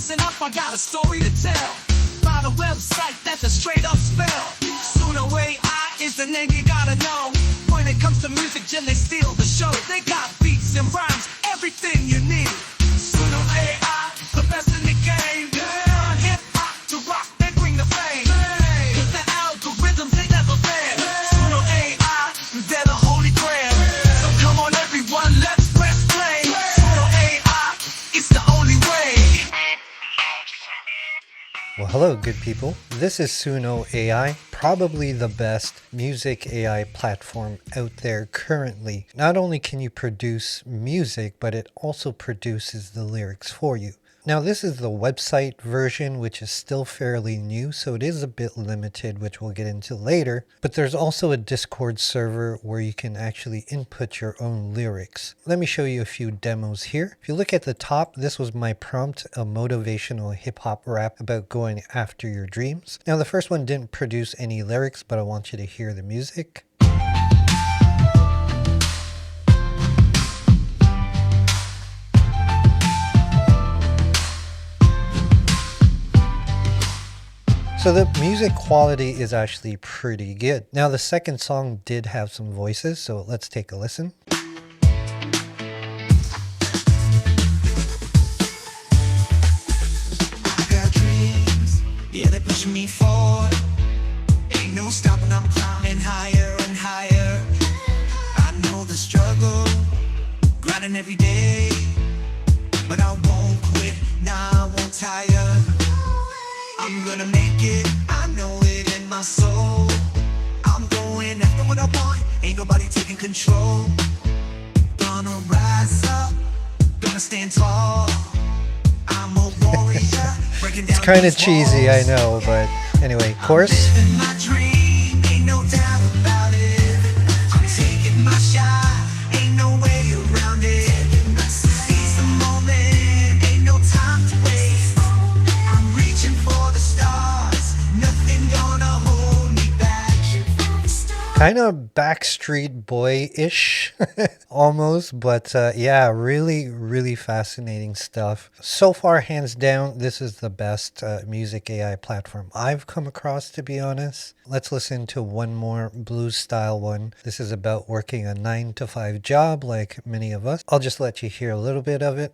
listen up, I got a story to tell. Find a website that's a straight up spell. Suno AI is the name you gotta know. When it comes to music, Jim, they steal the show. They got beats and rhymes, everything you need. Suno AI, the best in the game. Yeah. Hip hop to rock, they bring the fame. Cause the algorithms, they never fail. Suno AI, they're the holy grail. So come on everyone, let's press play. Suno AI, it's the only way. Well, hello, good people. This is Suno AI, probably the best music AI platform out there currently. Not only can you produce music, but it also produces the lyrics for you. Now, this is the website version, which is still fairly new, so it is a bit limited, which we'll get into later. But there's also a Discord server where you can actually input your own lyrics. Let me show you a few demos here. If you look at the top, this was my prompt, a motivational hip-hop rap about going after your dreams. Now, the first one didn't produce any lyrics, but I want you to hear the music. So the music quality is actually pretty good. Now the second song did have some voices, so let's take a listen. I got dreams, yeah, they're pushing me forward. Ain't no stopping, I'm climbing higher and higher. I know the struggle, grinding every day, but I won't quit, nah, I won't tire. I'm gonna make it, I know it in my soul. I'm going after what I want, ain't nobody taking control. Gonna rise up, gonna stand tall. I'm a warrior, breaking down. It's kind of cheesy, I know, but anyway, chorus. I'm living my dream, ain't no doubt about it. I'm taking my shot, ain't no way around it. Seize the moment, ain't no time to waste. I'm reaching for the stars, nothing gonna hold me back. Kind of Backstreet Boy-ish, almost, but yeah, really fascinating stuff. So far, hands down, this is the best music AI platform I've come across, to be honest. Let's listen to one more blues style one. This is about working a 9-to-5 job like many of us. I'll just let you hear a little bit of it.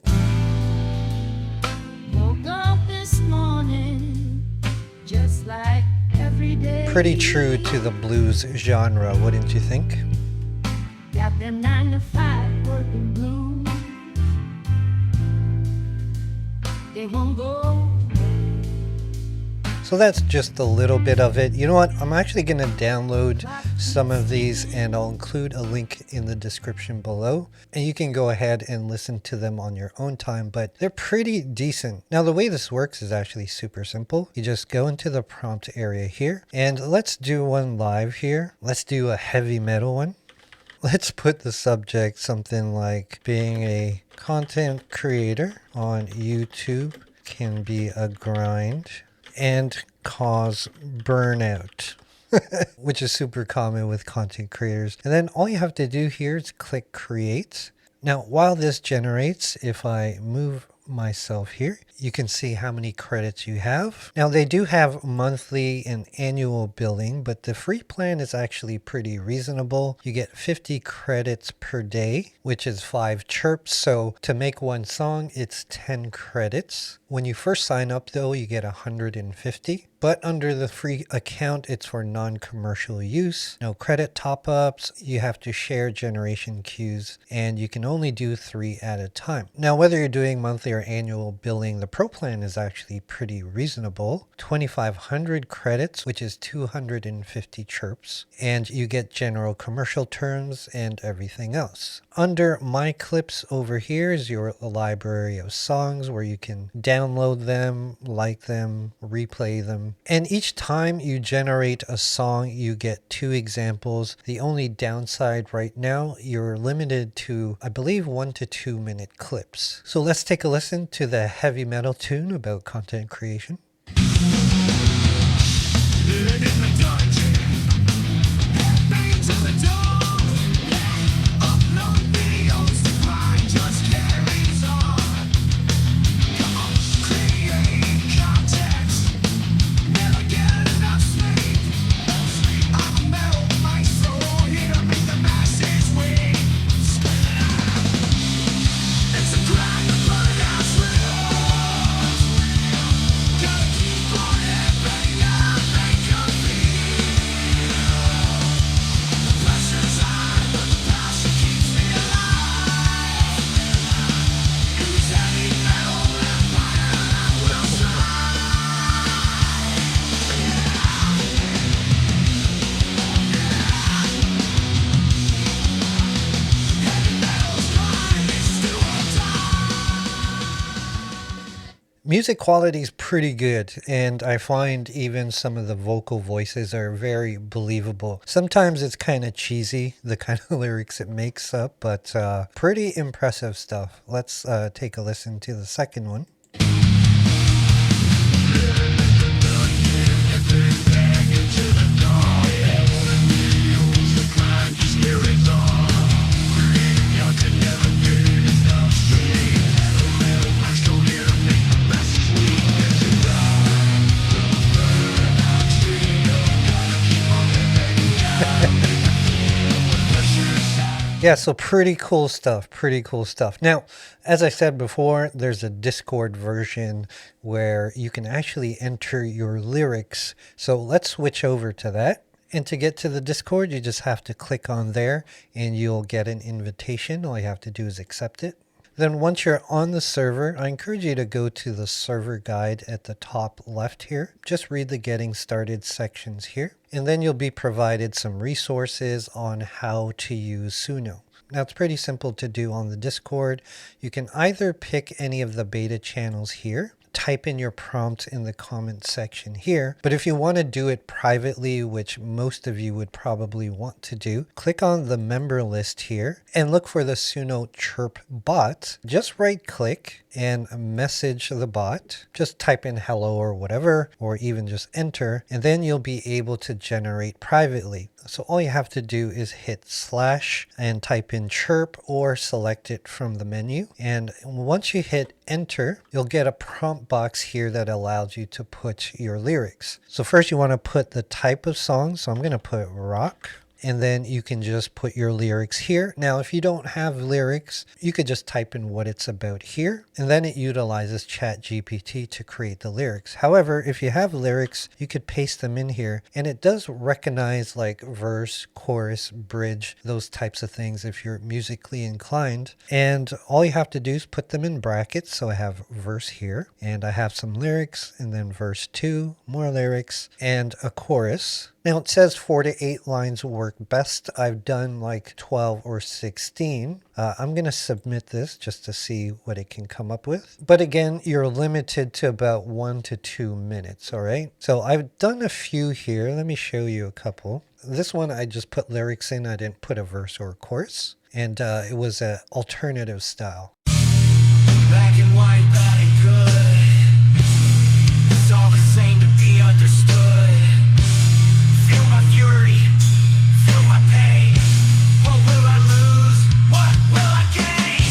Woke up this morning, just like every day. Pretty true to the blues genre, wouldn't you think? Got them 9-to-5 working blues. They won't go. So that's just a little bit of it. You know what? I'm actually going to download some of these and I'll include a link in the description below. And you can go ahead and listen to them on your own time, but they're pretty decent. Now, the way this works is actually super simple. You just go into the prompt area here and let's do one live here. Let's do a heavy metal one. Let's put the subject something like being a content creator on YouTube can be a grind and cause burnout, which is super common with content creators. And then all you have to do here is click create. Now, while this generates, if I move myself here, you can see how many credits you have. Now, they do have monthly and annual billing, but the free plan is actually pretty reasonable. You get 50 credits per day, which is 5 chirps. So to make one song, it's 10 credits. When you first sign up though, you get 150. But under the free account, it's for non-commercial use. No credit top-ups, you have to share generation queues, and you can only do 3 at a time. Now, whether you're doing monthly or annual billing, the Pro plan is actually pretty reasonable. 2,500 credits, which is 250 chirps, and you get general commercial terms and everything else. Under My Clips over here is your library of songs where you can download them, like them, replay them. And each time you generate a song, you get 2 examples. The only downside right now, you're limited to, I believe, 1 to 2 minute clips. So let's take a listen to the heavy metal tune about content creation. Upload videos to find just carries on. Come on, create. Music quality is pretty good, and I find even some of the vocal voices are very believable. Sometimes it's kind of cheesy, the kind of lyrics it makes up, but pretty impressive stuff. Let's take a listen to the second one. Yeah, so pretty cool stuff, pretty cool stuff. Now, as I said before, there's a Discord version where you can actually enter your lyrics. So let's switch over to that. And to get to the Discord, you just have to click on there and you'll get an invitation. All you have to do is accept it. Then once you're on the server, I encourage you to go to the server guide at the top left here. Just read the getting started sections here. And then you'll be provided some resources on how to use Suno. Now it's pretty simple to do on the Discord. You can either pick any of the beta channels here, type in your prompt in the comment section here. But if you want to do it privately, which most of you would probably want to do, click on the member list here and look for the Suno Chirp bot. Just right click and message the bot. Just type in hello or whatever, or even just enter, and then you'll be able to generate privately. So all you have to do is hit / and type in chirp or select it from the menu. And once you hit enter, you'll get a prompt box here that allows you to put your lyrics. So first you want to put the type of song. So I'm going to put rock. And then you can just put your lyrics here. Now, if you don't have lyrics, you could just type in what it's about here. And then it utilizes ChatGPT to create the lyrics. However, if you have lyrics, you could paste them in here. And it does recognize like verse, chorus, bridge, those types of things if you're musically inclined. And all you have to do is put them in brackets. So I have verse here, and I have some lyrics, and then verse 2, more lyrics, and a chorus. Now it says 4 to 8 lines work best. I've done like 12 or 16. I'm going to submit this just to see what it can come up with. But again, you're limited to about 1 to 2 minutes, all right? So I've done a few here. Let me show you a couple. This one, I just put lyrics in. I didn't put a verse or a chorus. And it was an alternative style. Black and white, bad and good. It's all the same to be understood. Feel my fury, feel my pain. What will I lose? What will I gain?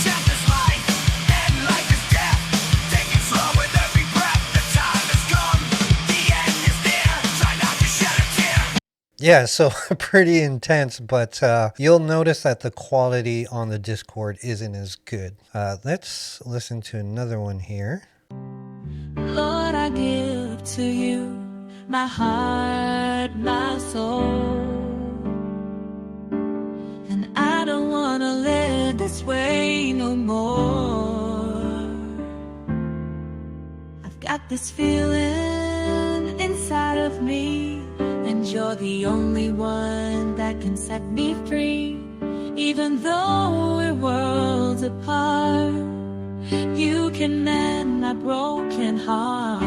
Death is life, and life is death. Take it slow with every breath. The time has come, the end is near. Try not to shed a tear. Yeah, so pretty intense, but you'll notice that the quality on the Discord isn't as good. Let's listen to another one here. Lord, I give to you my heart, my soul. And I don't want to live this way no more. I've got this feeling inside of me, and you're the only one that can set me free. Even though we're worlds apart, you can mend my broken heart.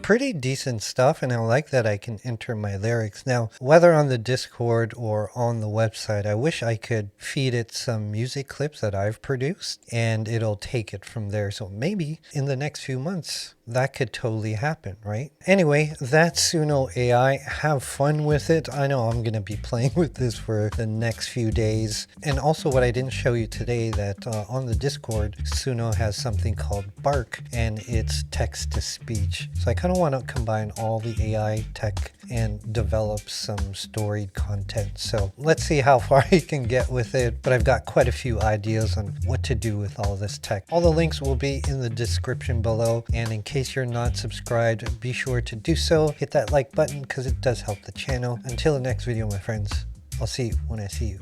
Pretty decent stuff, and I like that I can enter my lyrics. Now, whether on the Discord or on the website, I wish I could feed it some music clips that I've produced, and it'll take it from there. So maybe in the next few months, that could totally happen, right? Anyway, that's Suno AI. Have fun with it. I know I'm going to be playing with this for the next few days. And also what I didn't show you today, that on the Discord, Suno has something called Bark, and it's text to speech. So I kind of want to combine all the AI tech and develop some storied content. So let's see how far I can get with it. But I've got quite a few ideas on what to do with all this tech. All the links will be in the description below. And in case you're not subscribed, be sure to do so. Hit that like button because it does help the channel. Until the next video, my friends, I'll see you when I see you.